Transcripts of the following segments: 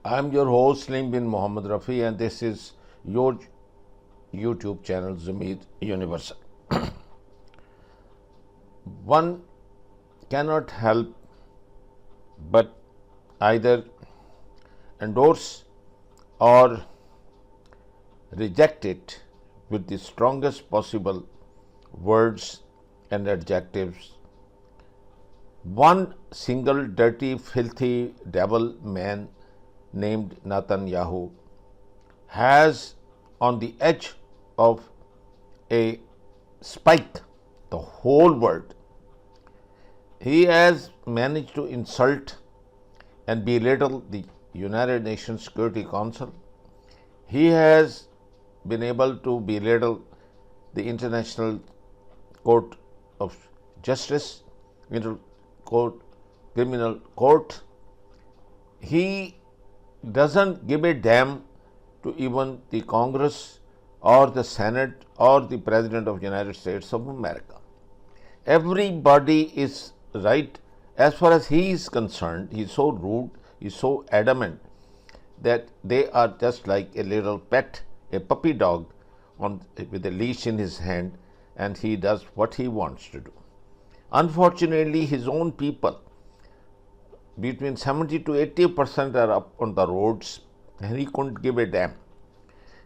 I'm your host Slim bin Mohammed Rafi, and this is your YouTube channel Zamid Universal. One cannot help but either endorse or reject it with the strongest possible words and adjectives. One single dirty, filthy devil man named Netanyahu has on the edge of a spike the whole world. He has managed to insult and belittle the United Nations Security Council. He has been able to belittle the International Court of Justice, Criminal Court. He doesn't give a damn to even the Congress or the Senate or the President of the United States of America. Everybody is right as far as he is concerned. He is so rude, he is so adamant that they are just like a little pet, a puppy dog with a leash in his hand, and he does what he wants to do. Unfortunately, his own people, between 70 to 80% are up on the roads, and he couldn't give a damn.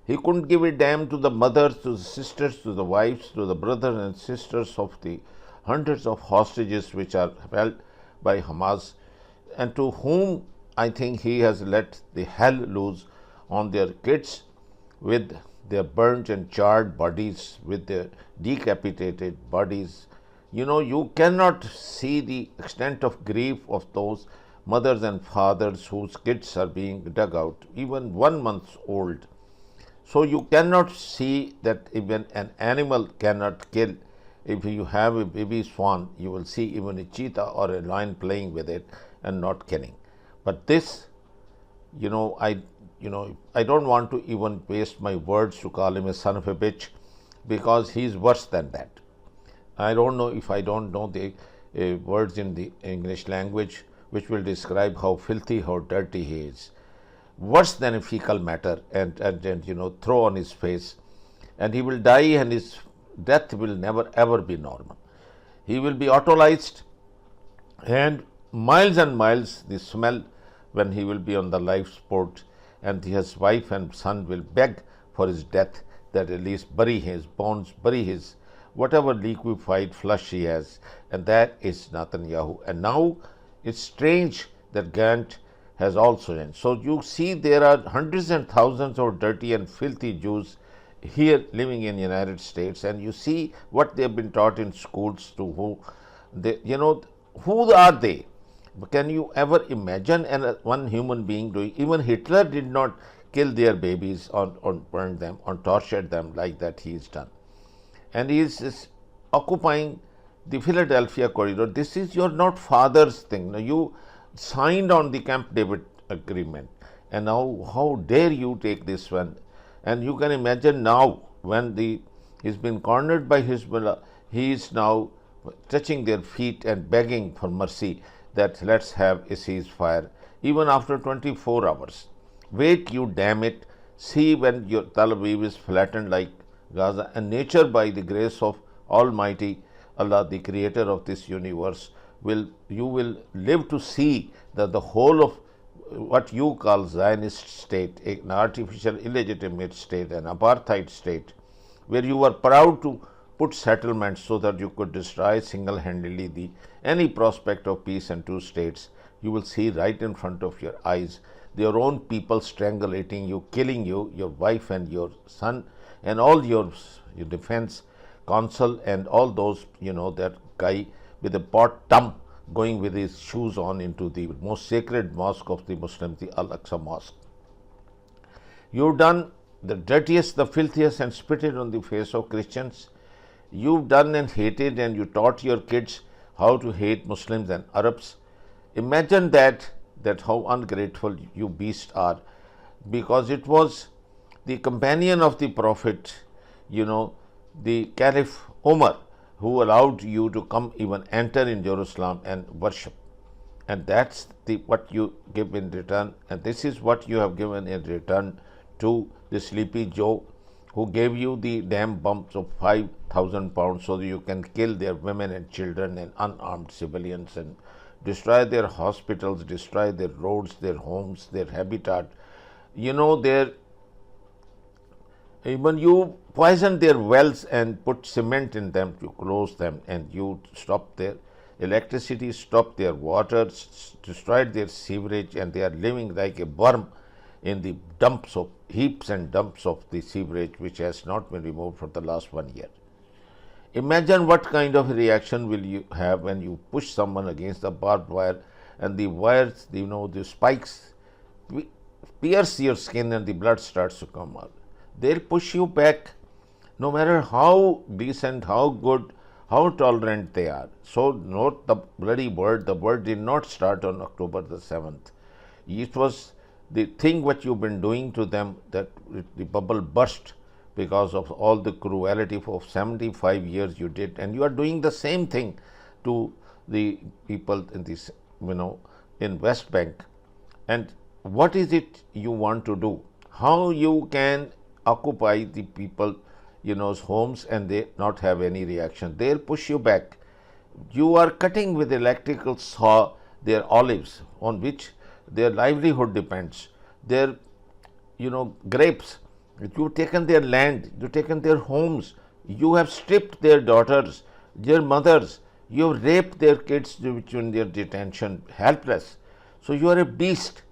He couldn't give a damn to the mothers, to the sisters, to the wives, to the brothers and sisters of the hundreds of hostages which are held by Hamas, and to whom I think he has let the hell loose on their kids with their burnt and charred bodies, with their decapitated bodies. You cannot see the extent of grief of those mothers and fathers whose kids are being dug out, even 1 month old. So you cannot see that even an animal cannot kill. If you have a baby swan, you will see even a cheetah or a lion playing with it and not killing. But this, I don't want to even waste my words to call him a son of a bitch, because he is worse than that. I don't know if I don't know the words in the English language which will describe how filthy, how dirty he is. Worse than a fecal matter, and throw on his face, and he will die, and his death will never ever be normal. He will be autolyzed, and miles the smell when he will be on the life support, and his wife and son will beg for his death, that at least bury his bones, bury his whatever liquefied flesh he has, and that is Netanyahu. And now it's strange that Gant has also ended. So you see there are hundreds and thousands of dirty and filthy Jews here living in the United States, and you see what they have been taught in schools to who are they? Can you ever imagine one human being doing? Even Hitler did not kill their babies or burn them or tortured them like that he is done. And he is occupying the Philadelphia corridor. This is your not father's thing. Now, you signed on the Camp David agreement, and now how dare you take this one? And you can imagine now when he's been cornered by Hezbollah, he is now touching their feet and begging for mercy that let's have a ceasefire even after 24 hours. Wait, you damn it. See when your Tel Aviv is flattened like Gaza, and nature, by the grace of Almighty Allah, the creator of this universe, you will live to see that the whole of what you call Zionist state, an artificial illegitimate state, an apartheid state, where you were proud to put settlements so that you could destroy single-handedly any prospect of peace and two states, you will see right in front of your eyes your own people strangulating you, killing you, your wife and your son, and all your defense counsel, and all those, that guy with a pot thumb going with his shoes on into the most sacred mosque of the Muslims, the Al-Aqsa Mosque. You've done the dirtiest, the filthiest, and spitted on the face of Christians. You've done and hated, and you taught your kids how to hate Muslims and Arabs. Imagine that how ungrateful you beasts are, because it was the companion of the Prophet, the Caliph Umar, who allowed you to come even enter in Jerusalem and worship. and that's what you give in return, and this is what you have given in return to the Sleepy Joe, who gave you the damn bumps of 5,000 pounds so that you can kill their women and children and unarmed civilians and destroy their hospitals, destroy their roads, their homes, their habitat. You know, even you poison their wells and put cement in them to close them, and you stop their electricity, stop their water, destroyed their sewerage, and they are living like a worm in the dumps of heaps and dumps of the sewerage which has not been removed for the last 1 year. Imagine what kind of reaction will you have when you push someone against the barbed wire and the wires, you know, the spikes pierce your skin and the blood starts to come out. They'll push you back no matter how decent, how good, how tolerant they are. So note the bloody word. The word did not start on October the 7th. It was the thing what you've been doing to them that the bubble burst because of all the cruelty for 75 years you did, and you are doing the same thing to the people in this, you know, in West Bank. And what is it you want to do? How you can occupy the people, you know, homes and they not have any reaction? They'll push you back. You are cutting with electrical saw their olives on which their livelihood depends, their, you know, grapes. You've taken their land, you've taken their homes, you have stripped their daughters, their mothers, you have raped their kids which in their detention, helpless. So you are a beast.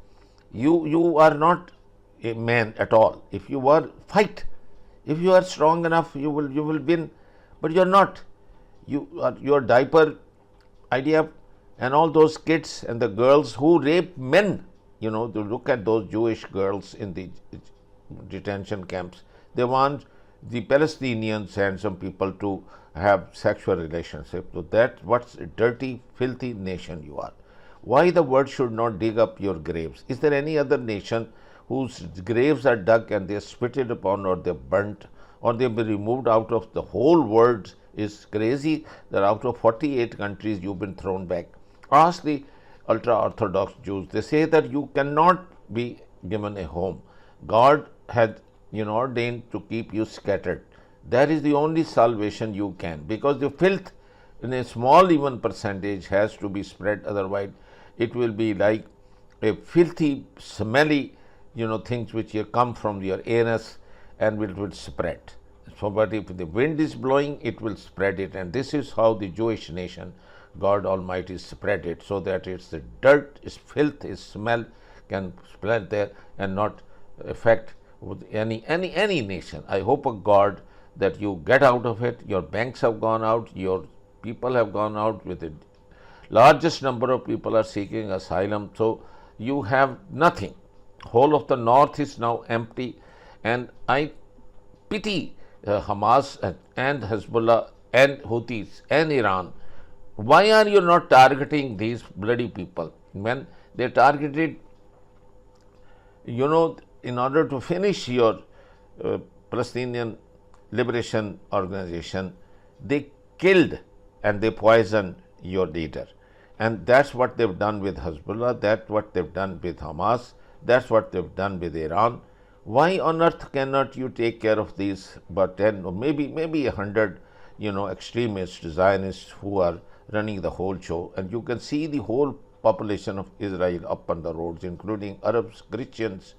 You are not a man at all. If you were, fight. If you are strong enough, you will win, but you're not. Your diaper idea and all those kids and the girls who rape men, you know, to look at those Jewish girls in the detention camps. They want the Palestinians and some people to have sexual relationship. So that's what's a dirty, filthy nation you are. Why the world should not dig up your graves? Is there any other nation whose graves are dug and they are spitted upon or they're burnt or they've been removed out of the whole world? Is crazy that out of 48 countries you've been thrown back. Ask the ultra-Orthodox Jews. They say that you cannot be given a home. God had, you know, ordained to keep you scattered. That is the only salvation you can, because the filth in a small even percentage has to be spread, otherwise it will be like a filthy, smelly, you know, things which come from your anus and will spread. So, but if the wind is blowing, it will spread it, and this is how the Jewish nation, God Almighty, spread it, so that it's the dirt, its filth, its smell can spread there and not affect any nation. I hope of God that you get out of it. Your banks have gone out, your people have gone out, with the largest number of people are seeking asylum, so you have nothing. Whole of the north is now empty, and I pity Hamas and Hezbollah and Houthis and Iran. Why are you not targeting these bloody people? When they targeted, you know, in order to finish your Palestinian Liberation Organization, they killed and they poisoned your leader. And that's what they've done with Hezbollah, that's what they've done with Hamas, that's what they've done with Iran. Why on earth cannot you take care of these, but 10 or maybe 100, you know, extremists, Zionists who are running the whole show, and you can see the whole population of Israel up on the roads, including Arabs, Christians,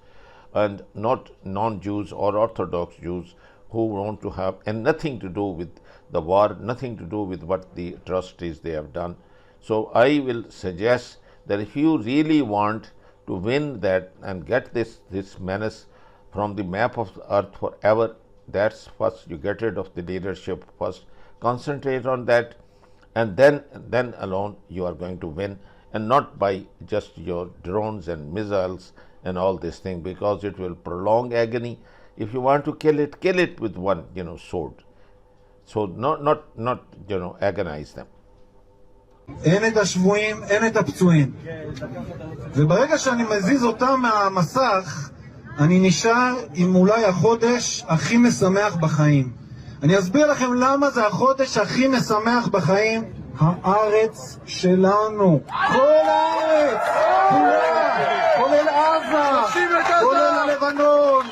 and not non-Jews or Orthodox Jews who want to have and nothing to do with the war, nothing to do with what the atrocities they have done. So I will suggest that if you really want to win that and get this menace from the map of the earth forever, that's first you get rid of the leadership first, concentrate on that, and then alone you are going to win, and not by just your drones and missiles and all this thing, because it will prolong agony. If you want to kill it with one, you know, sword. So not you know, agonize them. אין את השבויים, אין את הפצועים. וברגע שאני מזיז אותם מהמסך, אני נשאר עם אולי החודש הכי משמח בחיים. אני אסביר לכם למה זה החודש הכי משמח בחיים. הארץ שלנו, כל הארץ, כולה, כולל עזה, כולל לבנון,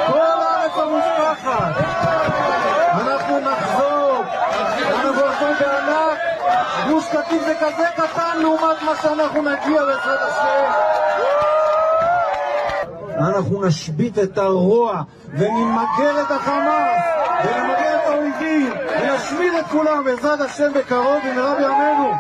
כל הארץ המובטחת. אנחנו נחזור בענק. גוש קטיף זה כזה קטן לעומת מה שאנחנו נגיע בעזרת השם. אנחנו נשבית את הרוע ונמגר את החמאס ונמגר את האויבים ונשמיד את כולם בעזרת השם בקרוב במהרה בימינו.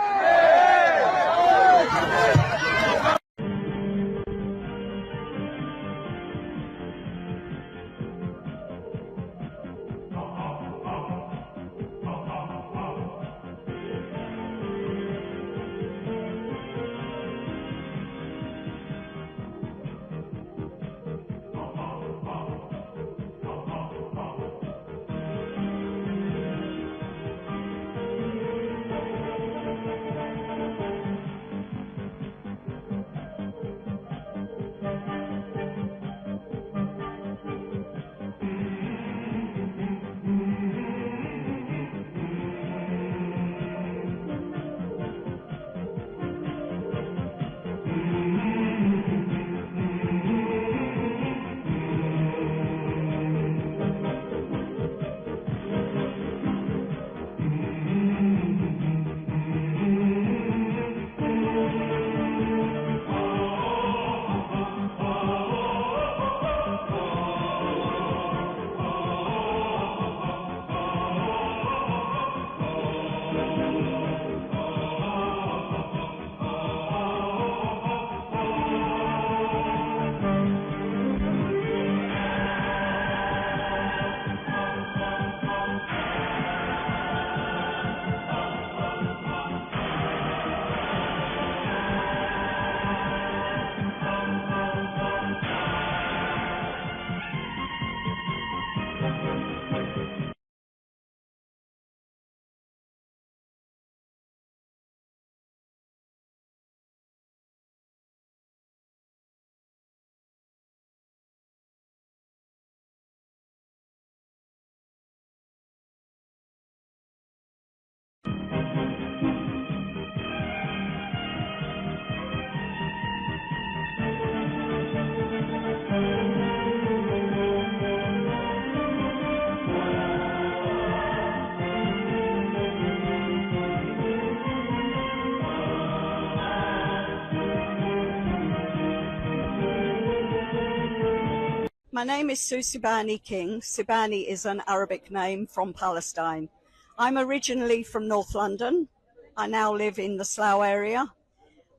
My name is Sue Subani King. Subani is an Arabic name from Palestine. I'm originally from North London. I now live in the Slough area.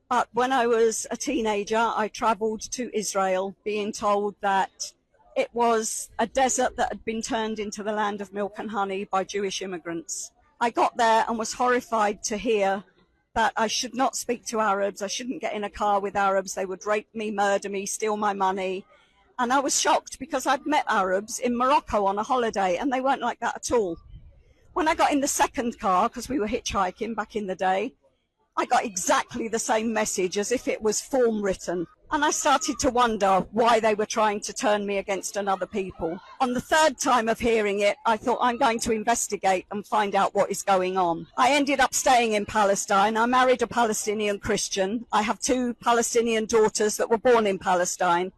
But when I was a teenager, I travelled to Israel being told that it was a desert that had been turned into the land of milk and honey by Jewish immigrants. I got there and was horrified to hear that I should not speak to Arabs. I shouldn't get in a car with Arabs. They would rape me, murder me, steal my money. And I was shocked because I'd met Arabs in Morocco on a holiday and they weren't like that at all. When I got in the second car, because we were hitchhiking back in the day, I got exactly the same message as if it was form written. And I started to wonder why they were trying to turn me against another people. On the third time of hearing it, I thought I'm going to investigate and find out what is going on. I ended up staying in Palestine. I married a Palestinian Christian. I have 2 Palestinian daughters that were born in Palestine.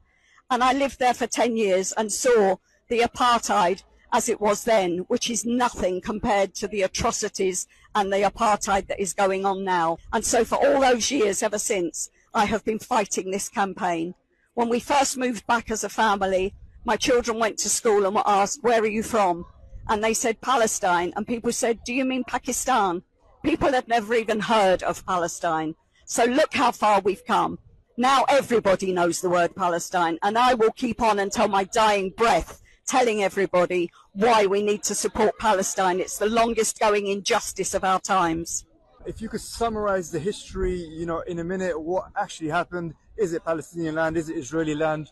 And I lived there for 10 years and saw the apartheid as it was then, which is nothing compared to the atrocities and the apartheid that is going on now. And so for all those years ever since, I have been fighting this campaign. When we first moved back as a family, my children went to school and were asked, where are you from? And they said Palestine. And people said, do you mean Pakistan? People had never even heard of Palestine. So look how far we've come. Now everybody knows the word Palestine, and I will keep on until my dying breath telling everybody why we need to support Palestine. It's the longest going injustice of our times. If you could summarize the history, in a minute, what actually happened? Is it Palestinian land? Is it Israeli land?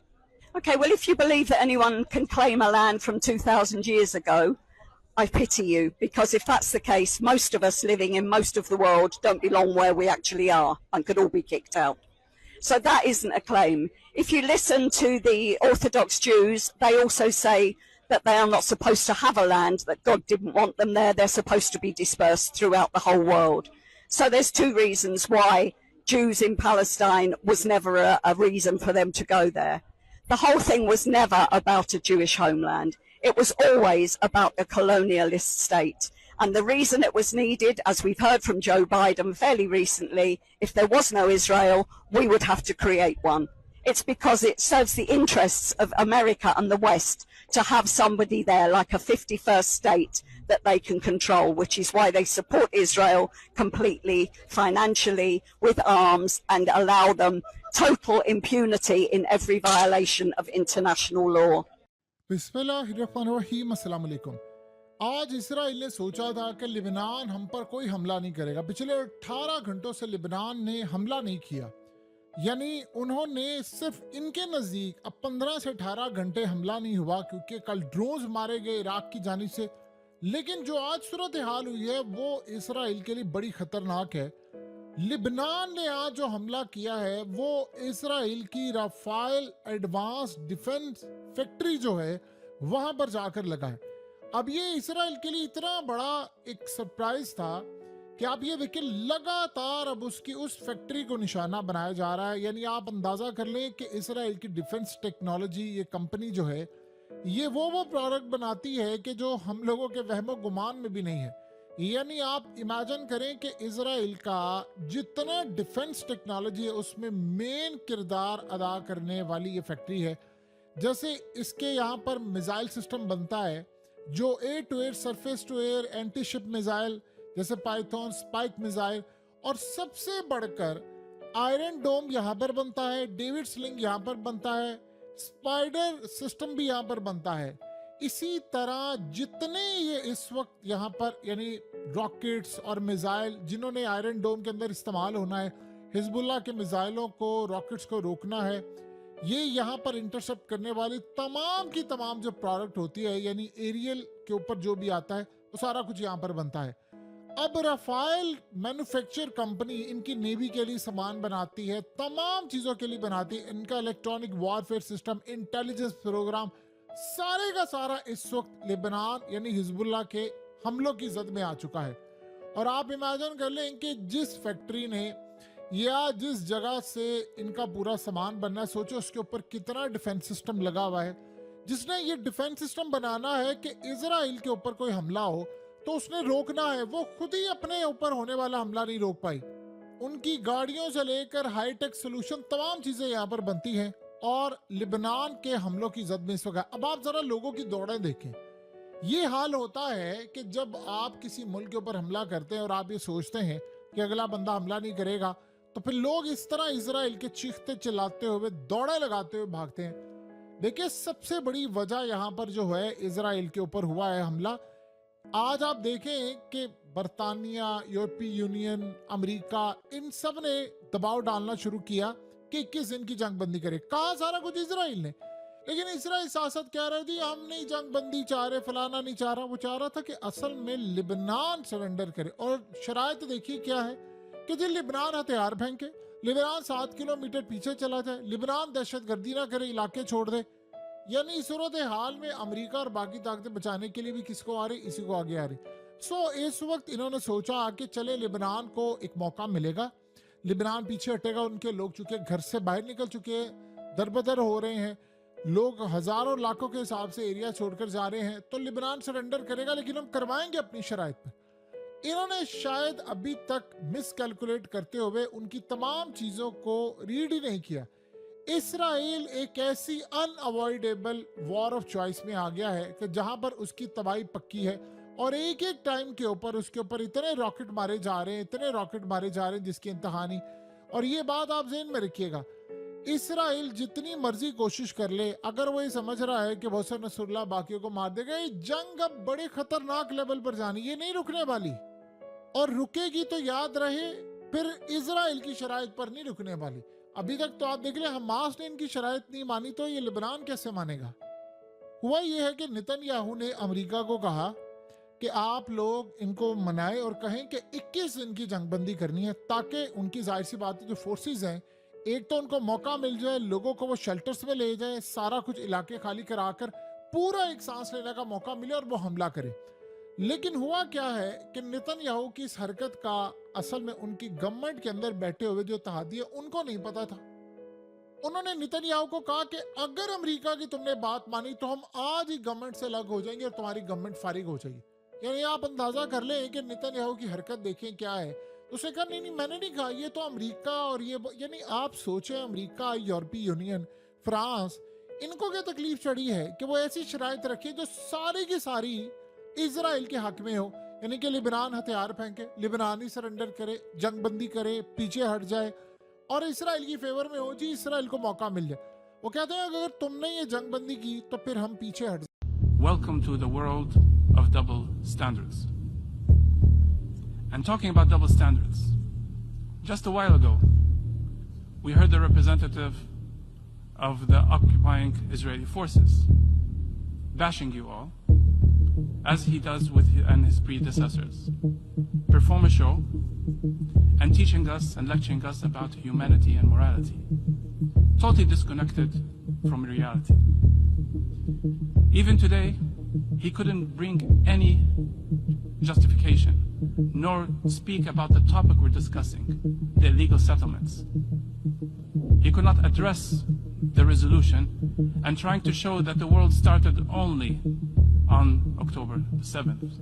Okay, well, if you believe that anyone can claim a land from 2,000 years ago, I pity you, because if that's the case, most of us living in most of the world don't belong where we actually are and could all be kicked out. So that isn't a claim. If you listen to the Orthodox Jews, they also say that they are not supposed to have a land, that God didn't want them there. They're supposed to be dispersed throughout the whole world. So there's two reasons why Jews in Palestine was never a reason for them to go there. The whole thing was never about a Jewish homeland. It was always about a colonialist state. And the reason it was needed, as we've heard from Joe Biden fairly recently, if there was no Israel, we would have to create one. It's because it serves the interests of America and the West to have somebody there like a 51st state that they can control, which is why they support Israel completely, financially, with arms, and allow them total impunity in every violation of international law. बिस्मिल्लाहिर्रहमानिर्रहीम, अस्सलाम वालेकुम। आज Israel ने सोचा था कि लिबनान हम पर कोई हमला नहीं करेगा। पिछले 18 घंटों से लिबनान ने हमला नहीं किया, यानी उन्होंने सिर्फ इनके नज़दीक अब 15 से 18 घंटे हमला नहीं हुआ, क्योंकि कल ड्रोन्स मारे गए इराक की जानिब से। लेकिन जो आज सूरत हाल हुई है वो इसराइल के लिए बड़ी खतरनाक है। लिबनान ने आज जो हमला किया है वो इसराइल की राफेल एडवांस डिफेंस फैक्ट्री जो है वहां पर जाकर लगा है। अब ये इसराइल के लिए इतना बड़ा एक सरप्राइज था कि आप ये देखिए, लगातार अब उसकी उस फैक्ट्री को निशाना बनाया जा रहा है। यानी आप अंदाजा कर लें कि इसराइल की डिफेंस टेक्नोलॉजी, ये कंपनी जो है, ये वो प्रोडक्ट बनाती है कि जो हम लोगों के वहमो गुमान में भी नहीं है। यानी आप इमेजिन करें कि इसराइल का जितना डिफेंस टेक्नोलॉजी है उसमें मेन किरदार अदा करने वाली ये फैक्ट्री है। जैसे इसके यहाँ पर मिसाइल सिस्टम बनता है, जो air to air, surface to air, anti ship missile, जैसे पाइथन, स्पाइक मिसाइल, और सबसे बढ़कर आयरन डोम यहाँ पर बनता है, डेविड स्लिंग यहाँ पर बनता है, स्पाइडर सिस्टम भी यहाँ पर बनता है। इसी तरह जितने ये इस वक्त यहाँ पर यानी रॉकेट्स और मिसाइल जिन्होंने आयरन डोम के अंदर इस्तेमाल होना है, हिजबुल्लाह के मिसाइलों को, रॉकेट्स को रोकना है, ये यहाँ पर इंटरसेप्ट करने वाली तमाम की तमाम जो प्रोडक्ट होती है, यानी एरियल के ऊपर जो भी आता है वो सारा कुछ यहाँ पर बनता है। अब राफेल मैन्युफैक्चर कंपनी इनकी नेवी के लिए सामान बनाती है, तमाम चीजों के लिए बनाती है। इनका electronic warfare system, intelligence programme, सारे का सारा इस वक्त लेबनान यानी हिजबुल्लाह के हमलों की जद में आ चुका है। और आप इमेजिन कर लें कि जिस फैक्ट्री ने या जिस जगह से इनका पूरा सामान बनना है, सोचो उसके ऊपर कितना डिफेंस सिस्टम लगा हुआ है। जिसने ये डिफेंस सिस्टम बनाना है कि इजराइल के ऊपर कोई हमला हो तो उसने रोकना है, वो खुद ही अपने ऊपर होने वाला हमला नहीं रोक पाई। उनकी गाड़ियों से लेकर हाईटेक सोल्यूशन, तमाम चीजें यहाँ पर बनती हैं और लिबनान के हमलों की जद में इस वक्त। अब आप जरा लोगों की दौड़ें देखें। ये हाल होता है कि जब आप किसी मुल्क के ऊपर हमला करते हैं और आप ये सोचते हैं कि अगला बंदा हमला नहीं करेगा, तो फिर लोग इस तरह इजराइल के चीखते चिल्लाते हुए, दौड़े लगाते हुए भागते हैं। देखिए, सबसे बड़ी वजह यहाँ पर जो है इजराइल के ऊपर हुआ है हमला। आज आप देखें कि बरतानिया, यूरोपीय यूनियन, अमेरिका, इन सब ने दबाव डालना शुरू किया कि 21 दिन की जंग बंदी करे। कहा सारा कुछ इजराइल ने, लेकिन इजराइल सासत कह रही थी हम नहीं जंग बंदी चाह रहे, फलाना नहीं चाह रहा। वो चाह रहा था कि असल में लिबनान सरेंडर करे। और शराइत देखिए क्या है कि जी लिबनान हथियार फेंके, लिबनान 7 किलोमीटर पीछे चला जाए, लिबनान दहशत गर्दी ना करे, इलाके छोड़ दे। यानी सूरत हाल में अमेरिका और बाकी ताकतें बचाने के लिए भी किसको आ रही, इसी को आगे आ रही। सो इस वक्त इन्होंने सोचा कि चले लिबनान को एक मौका मिलेगा, लिबनान पीछे हटेगा। उनके लोग चुके घर से बाहर निकल चुके हैं, दरबदर हो रहे हैं, लोग हजारों लाखों के हिसाब से एरिया छोड़कर जा रहे हैं, तो लिबनान सरेंडर करेगा, लेकिन हम करवाएंगे अपनी शराइत पर। इन्होंने शायद अभी तक मिसकैलकुलेट करते हुए उनकी तमाम चीजों को रीड ही नहीं किया। इसराइल एक ऐसी अनअवॉइडेबल वॉर ऑफ चॉइस में आ गया है कि जहां पर उसकी तबाही पक्की है और एक एक टाइम के ऊपर उसके ऊपर इतने रॉकेट मारे जा रहे हैं, इतने रॉकेट मारे जा रहे हैं जिसकी इंतहा नहीं। और ये बात आप ज़हन में रखिएगा, इसराइल जितनी मर्जी कोशिश कर ले, अगर वो ये समझ रहा है कि मोहसिन नसरुल्लाह बाकियों को मार देगा, ये जंग अब बड़े खतरनाक लेवल पर जानी, ये नहीं रुकने वाली। और रुकेगी तो याद रहे फिर इजराइल की शराइत पर नहीं रुकने वाली। अभी तक तो आप देख ले, हमास ने इनकी शराइत नहीं मानी, तो ये लिबनान कैसे मानेगा। हुआ ये है कि नेतन्याहू ने अमेरिका को कहा कि आप लोग इनको मनाएं और कहें कि 21 दिन की जंगबंदी करनी है, ताकि उनकी जाहिर सी बात है जो फोर्सेस हैं, एक तो उनको मौका मिल जाए, लोगों को वो शेल्टर्स में ले जाए, सारा कुछ इलाके खाली कराकर पूरा एक सांस लेने का मौका मिले और वो हमला करे। لیکن ہوا کیا ہے کہ نیتن یاہو کی اس حرکت کا اصل میں ان کی گورنمنٹ کے اندر بیٹھے ہوئے جو اتحادی ہیں ان کو نہیں پتا تھا. انہوں نے نیتن یاہو کو کہا کہ اگر امریکہ کی تم نے بات مانی تو ہم آج ہی گورنمنٹ سے الگ ہو جائیں گے اور تمہاری گورنمنٹ فارغ ہو جائے گی. یعنی آپ اندازہ کر لیں کہ نیتن یاہو کی حرکت دیکھیں کیا ہے. اس نے کہا نہیں میں نے نہیں کہا, یہ تو امریکہ اور یہ یعنی آپ سوچیں امریکہ, یورپی یونین, فرانس, ان کو کیا تکلیف چڑھی ہے کہ وہ ایسی شرائط رکھے جو ساری کی ساری اسرائیل کے حق میں ہو. یعنی کہ لبنان ہتھیار پھینکے, لبنان ہی سرنڈر کرے, جنگ بندی کرے, پیچھے ہٹ جائے اور اسرائیل کی فیور میں ہو, جی اسرائیل کو موقع مل جائے. وہ کہتے ہیں اگر تم نے یہ جنگ بندی کی تو پھر ہم پیچھے ہٹ جائیں. Welcome to the world of double standards. And talking about double standards, just a while ago, we heard the representative of the occupying Israeli forces bashing you all, as he does with his predecessors, perform a show and teaching us and lecturing us about humanity and morality, totally disconnected from reality. Even today, he couldn't bring any justification, nor speak about the topic we're discussing, the illegal settlements. He could not address the resolution and trying to show that the world started only on October the 7th,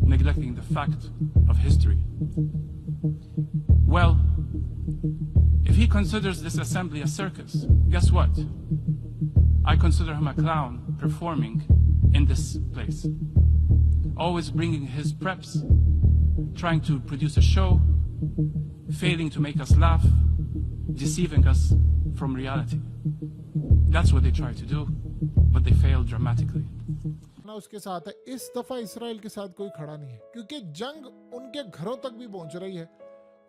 neglecting the fact of history. Well, if he considers this assembly a circus, guess what? I consider him a clown performing in this place, always bringing his preps, trying to produce a show, failing to make us laugh, deceiving us from reality. That's what they try to do, but they fail dramatically. اس کے ساتھ ہے, اس دفعہ اسرائیل کے ساتھ کوئی کھڑا نہیں ہے کیونکہ جنگ ان کے گھروں تک بھی پہنچ رہی ہے.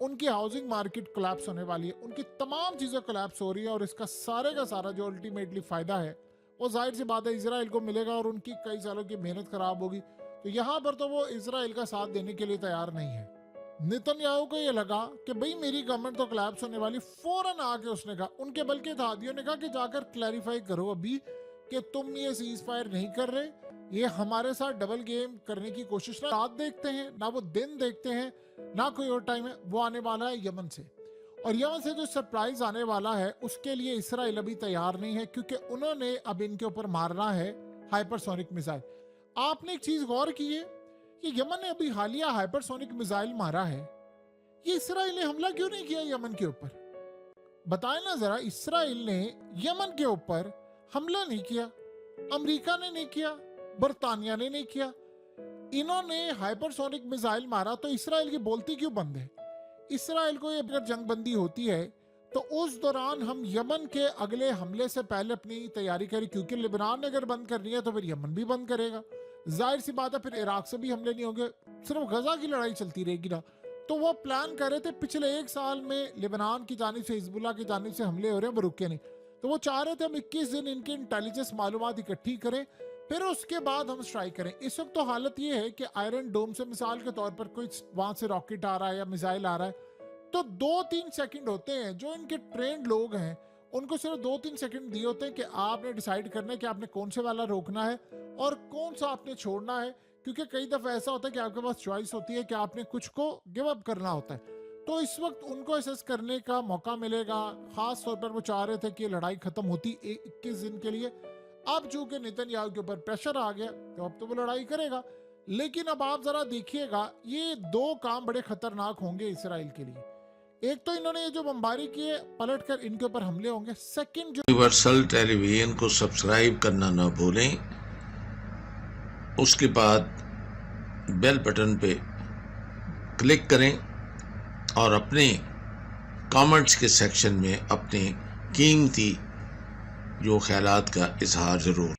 ان کی ہاؤسنگ مارکیٹ کولیپس ہونے والی ہے, ان کی تمام چیزیں کولیپس ہو رہی ہے اور اس کا سارا جو الٹیمیٹلی فائدہ ہے وہ ظاہر سی بات ہے اسرائیل کو ملے گا اور ان کی کئی سالوں کی محنت خراب ہوگی. تو یہاں پر تو وہ اسرائیل کا ساتھ دینے کے لیے تیار نہیں ہے. نیتن یاہو کو یہ لگا کہ بھئی میری گورنمنٹ تو کولیپس ہونے والی, فوراً آ کے اس نے کہا, ان کے بلکہ اتحادیوں نے کہا کہ جا کر کلیریفائی کرو ابھی کہ تم یہ سیز فائر نہیں کر رہے, یہ ہمارے ساتھ ڈبل گیم کرنے کی کوشش, نہ رات دیکھتے ہیں نہ وہ دن دیکھتے ہیں نہ کوئی اور ٹائم ہے. وہ آنے والا ہے یمن سے, اور یمن سے جو سرپرائز آنے والا ہے اس کے لیے اسرائیل ابھی تیار نہیں ہے کیونکہ انہوں نے اب ان کے اوپر مارنا ہے ہائپر سونک میزائل. آپ نے ایک چیز غور کی ہے کہ یمن نے ابھی حالیہ ہائپر سونک میزائل مارا ہے, یہ اسرائیل نے حملہ کیوں نہیں کیا یمن کے اوپر؟ بتائیں نا ذرا, اسرائیل نے یمن کے اوپر حملہ نہیں کیا, امریکہ نے نہیں کیا, برطانیہ نے نہیں کیا. انہوں نے ہائپر سونک میزائل مارا تو اسرائیل کی بولتی کیوں بند ہے؟ اسرائیل کو یہ اگر جنگ بندی ہوتی ہے تو اس دوران ہم یمن کے اگلے حملے سے پہلے اپنی تیاری کریں, کیونکہ لبنان نے اگر بند کرنی ہے تو پھر یمن بھی بند کرے گا. ظاہر سی بات ہے پھر عراق سے بھی حملے نہیں ہوں گے, صرف غزہ کی لڑائی چلتی رہے گی نا. تو وہ پلان کر رہے تھے, پچھلے 1 سال میں لبنان کی جانب سے, حزب اللہ کی جانب سے حملے ہو رہے ہیں, وہ رکے نہیں. تو وہ چاہ رہے تھے ہم 21 دن ان کی انٹیلیجنس معلومات اکٹھی کریں, پھر اس کے بعد ہم سٹرائک کریں. اس وقت تو حالت یہ ہے کہ آئرن ڈوم سے مثال کے طور پر کوئی وہاں سے راکٹ آ رہا ہے یا میزائل آ رہا ہے تو 2-3 سیکنڈ ہوتے ہیں, جو ان کے ٹرینڈ لوگ ہیں ان کو صرف 2-3 سیکنڈ دیے ہوتے ہیں کہ آپ نے ڈیسائیڈ کرنا ہے کہ آپ نے کون سے والا روکنا ہے اور کون سا آپ نے چھوڑنا ہے. کیونکہ کئی دفعہ ایسا ہوتا ہے کہ آپ کے پاس چوائس ہوتی ہے کہ آپ نے کچھ کو گیو اپ کرنا ہوتا ہے. تو اس وقت ان کو اسیس کرنے کا موقع ملے گا. خاص طور پر وہ چاہ رہے تھے کہ یہ لڑائی ختم ہوتی 21 دن کے لیے. اب چونکہ نیتن یاہو کے اوپر پریشر آ گیا تو اب تو وہ لڑائی کرے گا. لیکن اب آپ ذرا دیکھیے گا, یہ 2 کام بڑے خطرناک ہوں گے اسرائیل کے لیے. ایک تو انہوں نے یہ جو بمباری کیے پلٹ کر ان کے اوپر حملے ہوں گے. سیکنڈ, جو یونیورسل ٹیلی ویژن کو سبسکرائب کرنا نہ بھولیں, اس کے بعد بیل بٹن پہ کلک کریں اور اپنے کامنٹس کے سیکشن میں اپنے قیمتی جو خیالات کا اظہار ضرور